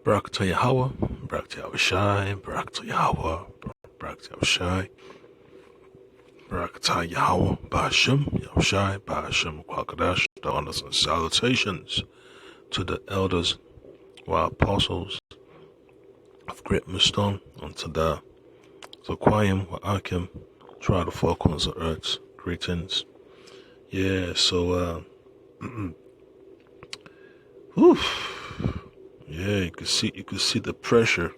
Barak to Yahweh, Barak to Yahushai, Barak to Yahweh, Barak to Yahushai, Barak to Yahweh, Ba'ashem, Yahushai, Ba'ashem, Kwakadash, the honors and salutations to the elders, our apostles of Great Millstone, unto the Zaquayim, Wa'akim, try the four corners of earth, greetings. Yeah, so, whew, yeah, you could see the pressure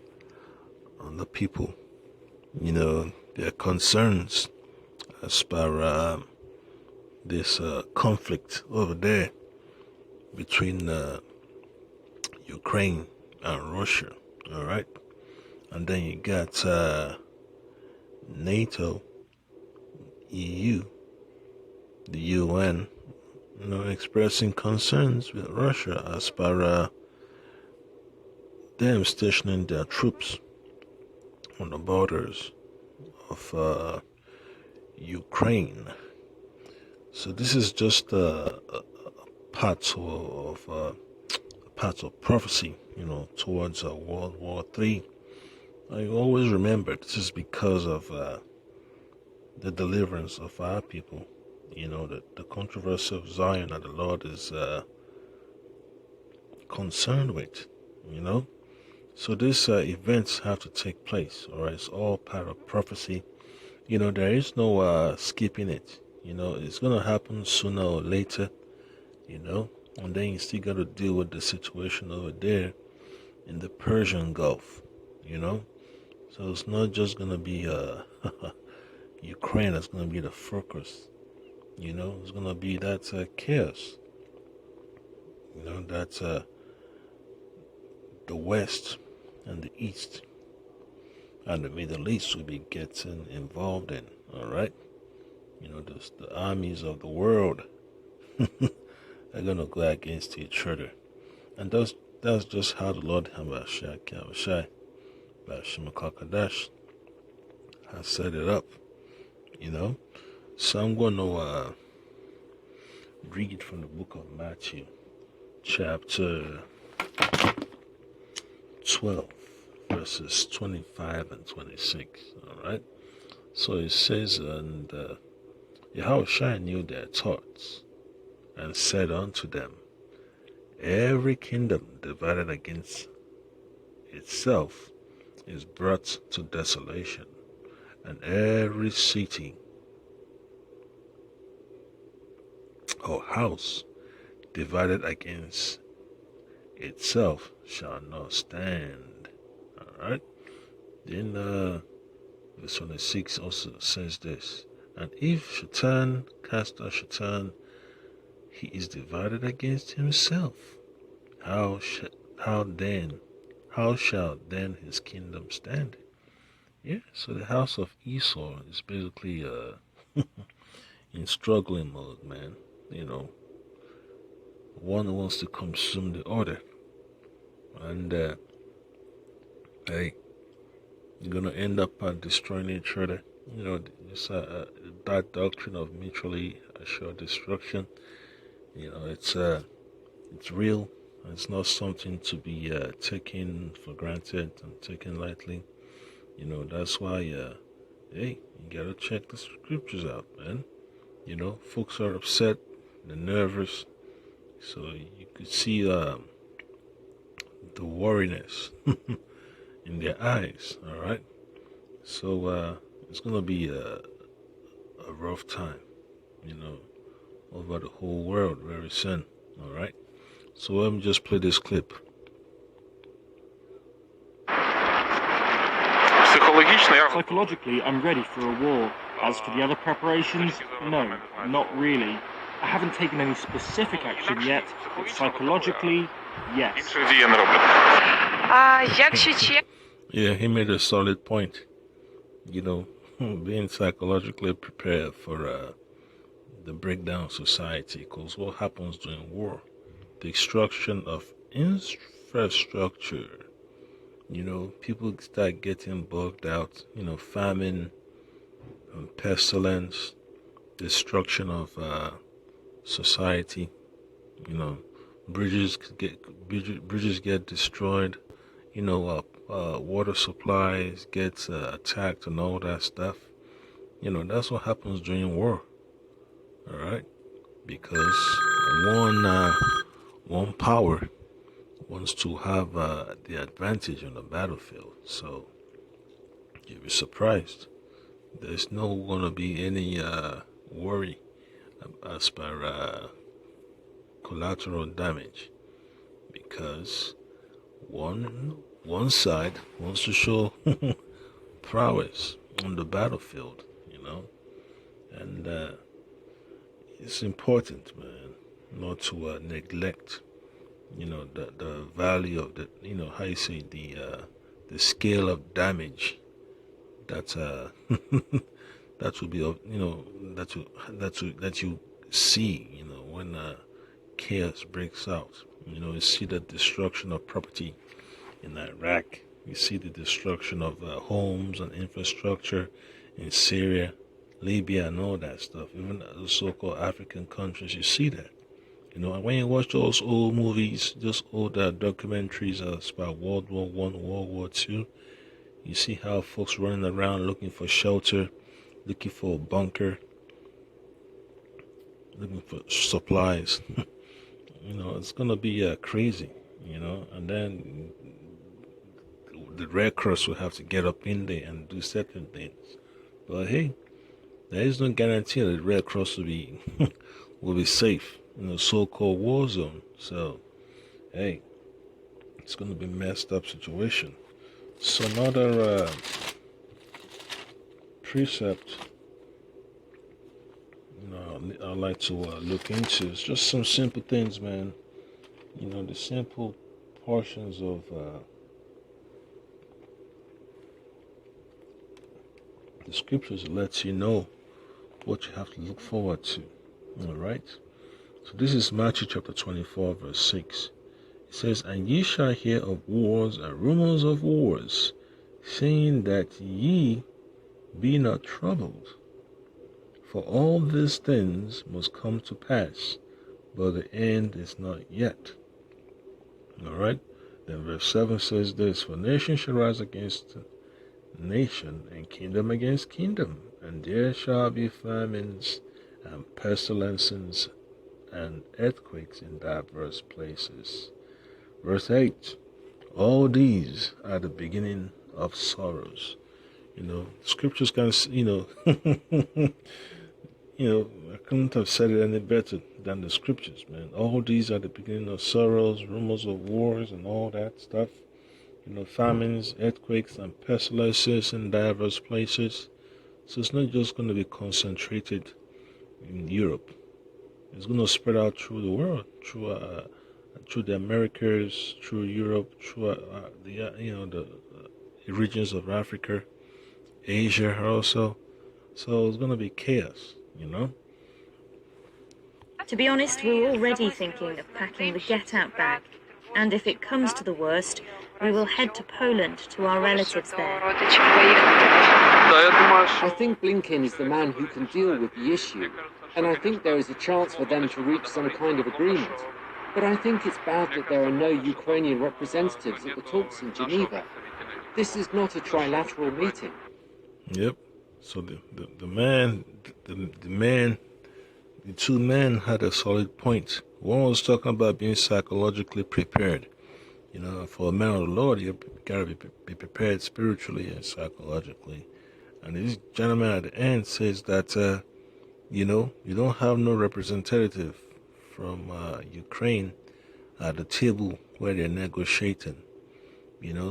on the people, their concerns as per this conflict over there between Ukraine and Russia, all right? And then you got NATO, EU, the UN, expressing concerns with Russia as per them stationing their troops on the borders of Ukraine. So this is just a part of prophecy, towards World War III. I always remember this is because of the deliverance of our people, the controversy of Zion that the Lord is concerned with, So these events have to take place, all right? It's all part of prophecy. There is no skipping it. It's going to happen sooner or later, and then you still got to deal with the situation over there in the Persian Gulf, So it's not just going to be Ukraine that's going to be the focus, It's going to be that chaos, that the West and the East and the Middle East will be getting involved in, all right? The armies of the world are going to go against each other. And that's just how the Lord Habashai, Bashim Kakadash, has set it up, So I'm going to read from the book of Matthew, chapter 12, verses 25 and 26, all right? So it says, and Yahushua knew their thoughts, and said unto them, every kingdom divided against itself is brought to desolation, and every city or house divided against itself shall not stand. Alright? Then verse 26 also says this, and if Shaitan cast out Shaitan, he is divided against himself. How shall then his kingdom stand? Yeah, so the house of Esau is basically in struggling mode, man. One wants to consume the other, and hey, you're gonna end up destroying each other. It's that doctrine of mutually assured destruction. It's real. It's not something to be taken for granted and taken lightly. That's why, hey, you gotta check the scriptures out, man. Folks are upset, they're nervous, so you could see the worriness in their eyes, all right? So it's gonna be a rough time, over the whole world very soon, all right? So let me just play this clip. Psychologically, I'm ready for a war. As for the other preparations, no, not really. I haven't taken any specific action yet, but psychologically, yes. Yeah, he made a solid point. Being psychologically prepared for the breakdown of society, because what happens during war? The destruction of infrastructure. People start getting bugged out. Famine, pestilence, destruction of society. Bridges get destroyed. water supplies gets attacked and all that stuff. That's what happens during war. All right, because one power wants to have the advantage on the battlefield. So you'll be surprised. There's no gonna be any worry as per collateral damage, because one side wants to show prowess on the battlefield, and it's important, man, not to neglect, the value of how you say the scale of damage that that will be, that you see, when chaos breaks out. You see the destruction of property in Iraq. You see the destruction of homes and infrastructure in Syria, Libya, and all that stuff. Even the so-called African countries, you see that. And when you watch those old movies, just old documentaries about World War One, World War Two, you see how folks running around looking for shelter, looking for a bunker, looking for supplies. It's gonna be crazy. And then the Red Cross will have to get up in there and do certain things. But hey, there is no guarantee that the Red Cross will be will be safe in a so-called war zone. So hey, it's gonna be a messed up situation. So another precept, I like to look into is just some simple things, man. The simple portions of the scriptures lets you know what you have to look forward to. All right. So this is Matthew chapter 24, verse 6. It says, "And ye shall hear of wars and rumors of wars, saying that ye be not troubled. For all these things must come to pass, but the end is not yet." All right. Then verse 7 says this, "For nation shall rise against nation, and kingdom against kingdom, and there shall be famines and pestilences and earthquakes in diverse places." Verse 8, "All these are the beginning of sorrows." Scriptures can, I couldn't have said it any better than the scriptures, man. All these are the beginning of sorrows, rumors of wars, and all that stuff. Famines, earthquakes, and pestilences in diverse places. So it's not just going to be concentrated in Europe. It's going to spread out through the world, through the Americas, through Europe, through the regions of Africa, Asia also. So it's going to be chaos. To be honest, we're already thinking of packing the get-out bag, and if it comes to the worst, we will head to Poland to our relatives there. I think Blinken is the man who can deal with the issue, and I think there is a chance for them to reach some kind of agreement. But I think it's bad that there are no Ukrainian representatives at the talks in Geneva. This is not a trilateral meeting. Yep. So the two men had a solid point. One was talking about being psychologically prepared. For a man of the Lord, you gotta be prepared spiritually and psychologically. And this gentleman at the end says that you don't have no representative from Ukraine at the table where they're negotiating.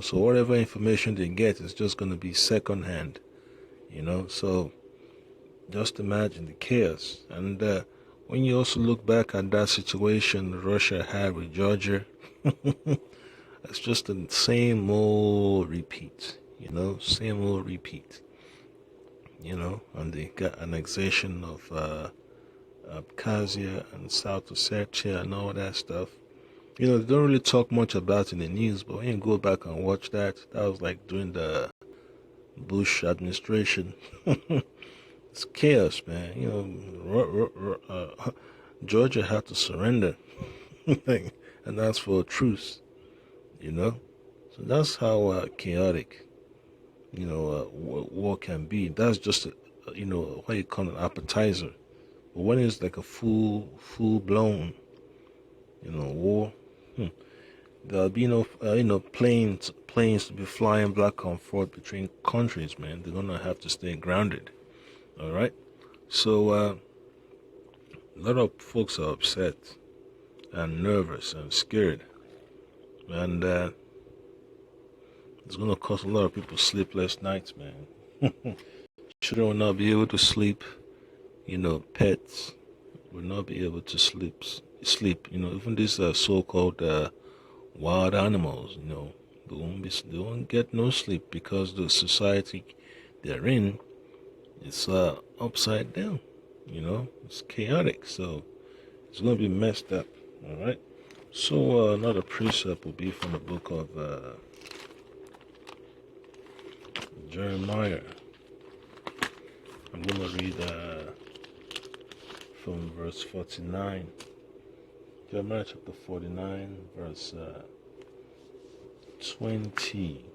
So whatever information they get is just going to be secondhand. So just imagine the chaos. And when you also look back at that situation Russia had with Georgia, it's just the same old repeat. Same old repeat. And they got annexation of Abkhazia and South Ossetia and all that stuff. They don't really talk much about it in the news, but when you go back and watch that was like during the Bush administration. It's chaos, man. Georgia had to surrender and ask for a truce. So So that's how chaotic, war can be. That's just, what you call an appetizer. But when it's like a full blown, war, there'll be no, planes to be flying back and forth between countries, man. They're gonna have to stay grounded. All right. So a lot of folks are upset and nervous and scared, and it's gonna cost a lot of people sleepless nights, man. Children will not be able to sleep. Pets will not be able to sleep. Even these so-called wild animals, they won't get no sleep because the society they're in is upside down. It's chaotic, so it's gonna be messed up. All right. So another precept will be from the book of Jeremiah. I'm gonna read from verse 49. Jeremiah chapter 49, verse 20.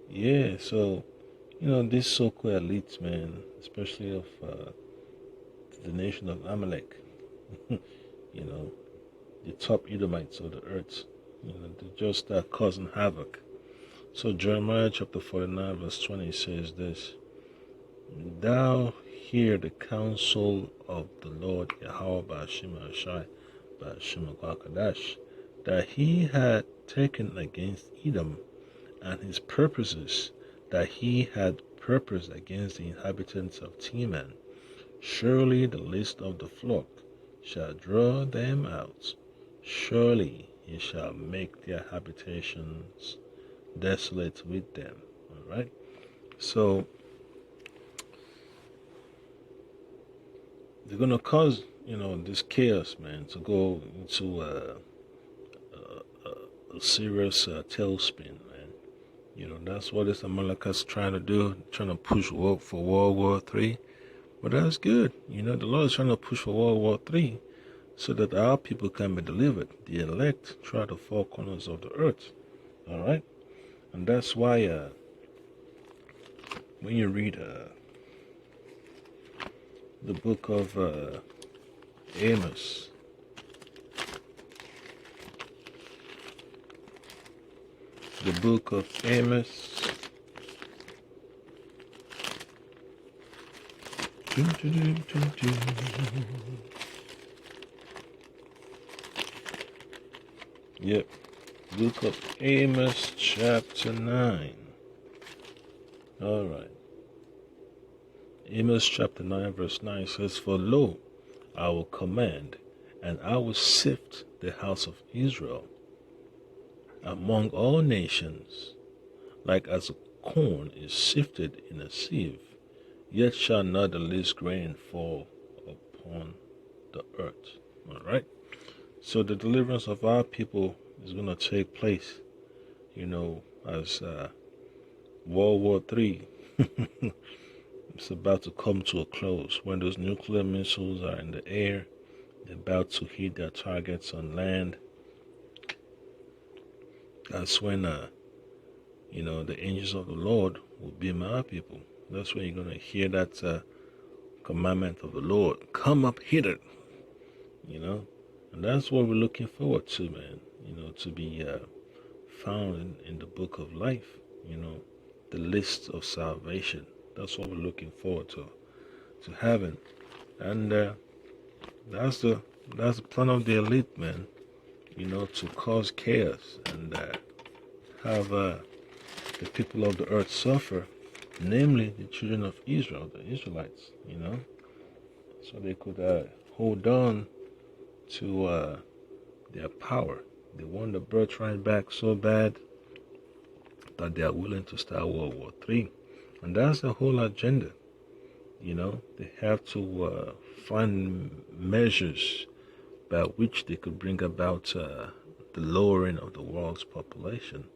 Yeah, so, these so-called elites, man, especially of the nation of Amalek, the top Edomites of the earth, they just start causing havoc. So Jeremiah chapter 49, verse 20 says this: Thou hear the counsel of the Lord Yahweh Ba'ashim Ashai Ba'ashim Kadash, that he had taken against Edom, and his purposes that he had purposed against the inhabitants of Teman. Surely the list of the flock shall draw them out. Surely he shall make their habitations desolate with them. All right. So they're gonna cause this chaos, man, to go into a serious tailspin, man. That's what this Amalekites trying to do, trying to push for World War III. But that's good. The Lord is trying to push for World War III so that our people can be delivered. The elect try the four corners of the earth. All right? And that's why when you read the book of Amos, Yep. Book of Amos, chapter 9. All right. Amos chapter 9, verse 9 says, For lo, I will command, and I will sift the house of Israel among all nations, like as corn is sifted in a sieve, yet shall not the least grain fall upon the earth. All right? So the deliverance of our people is going to take place, as World War III it's about to come to a close. When those nuclear missiles are in the air, they're about to hit their targets on land. That's when, the angels of the Lord will be my people. That's when you're going to hear that commandment of the Lord, come up hither, And that's what we're looking forward to, man, to be found in the book of life, the list of salvation. That's what we're looking forward to having. And that's the plan of the elite, man, to cause chaos and have the people of the earth suffer, namely the children of Israel, the Israelites, so they could hold on to their power. They want the birthright back so bad that they are willing to start World War III. And that's the whole agenda. They have to find measures by which they could bring about the lowering of the world's population.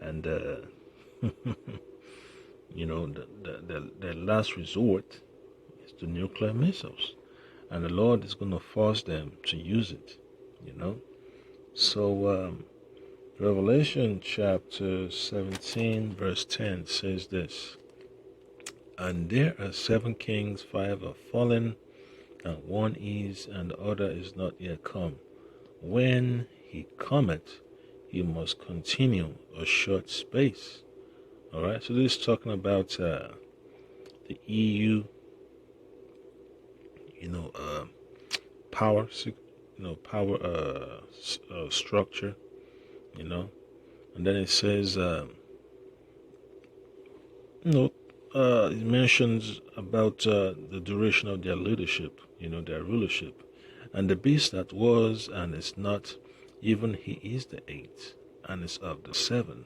And, the last resort is the nuclear missiles. And the Lord is going to force them to use it, So Revelation chapter 17, verse 10 says this: And there are 7 kings, 5 are fallen, and one is, and the other is not yet come. When he cometh, he must continue a short space. All right, so this is talking about the EU, power, power structure, and then it says, it mentions about the duration of their leadership, their rulership. And the beast that was and is not, even he is the 8th, and is of the 7,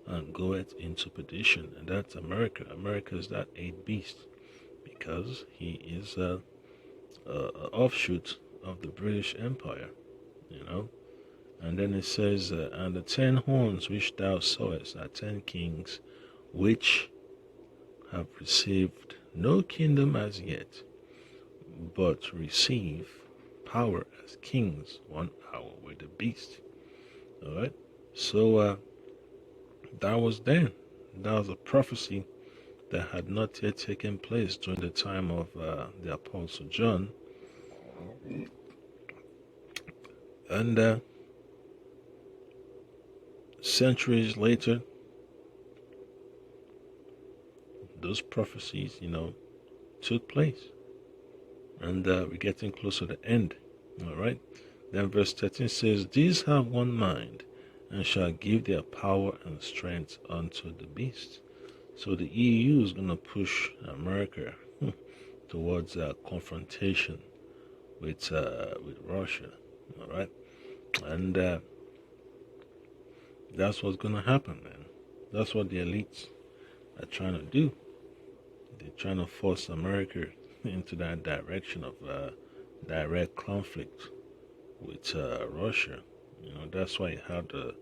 and goeth into perdition. And that's America. America is that 8th beast, because he is a offshoot of the British Empire, And then it says, and the 10 horns which thou sawest are 10 kings, which have received no kingdom as yet, but receive power as kings 1 hour with the beast. All right. So that was then. That was a prophecy that had not yet taken place during the time of the Apostle John. And centuries later, those prophecies, took place. And we're getting close to the end. All right. Then verse 13 says, These have one mind, and shall give their power and strength unto the beast. So the EU is going to push America towards confrontation with Russia. All right. And that's what's going to happen, man. That's what the elites are trying to do. They're trying to force America into that direction of direct conflict with Russia. That's why you have the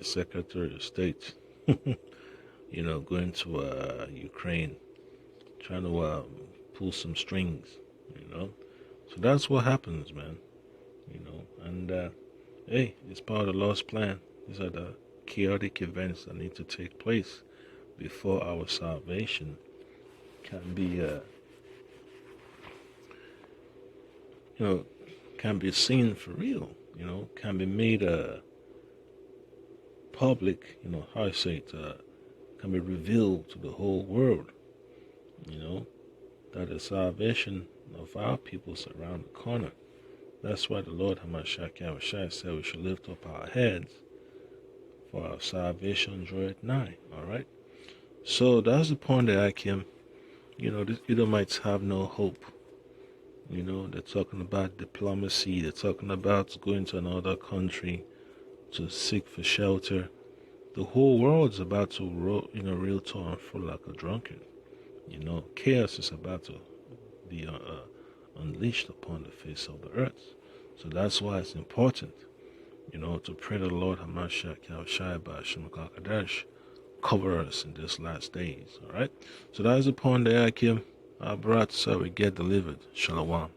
Secretary of State, going to Ukraine, trying to pull some strings, So that's what happens, man. And hey, it's part of the Lord's plan. These are the chaotic events that need to take place before our salvation can be can be seen for real, can be made public, how I say it, can be revealed to the whole world, that the salvation of our people is around the corner. That's why the Lord Hamashiach Yahushua said we should lift up our heads, for our salvation draweth nigh. All right. So that's the point that I came. The Edomites have no hope. They're talking about diplomacy. They're talking about going to another country to seek for shelter. The whole world's about to reel to and fro like a drunkard. Chaos is about to be unleashed upon the face of the earth. So that's why it's important, to pray to the Lord Hamashiach Yahushua B'Hashem HaKadosh cover us in these last days. All right. So that is the point that I came. I brought so we get delivered. Shalom.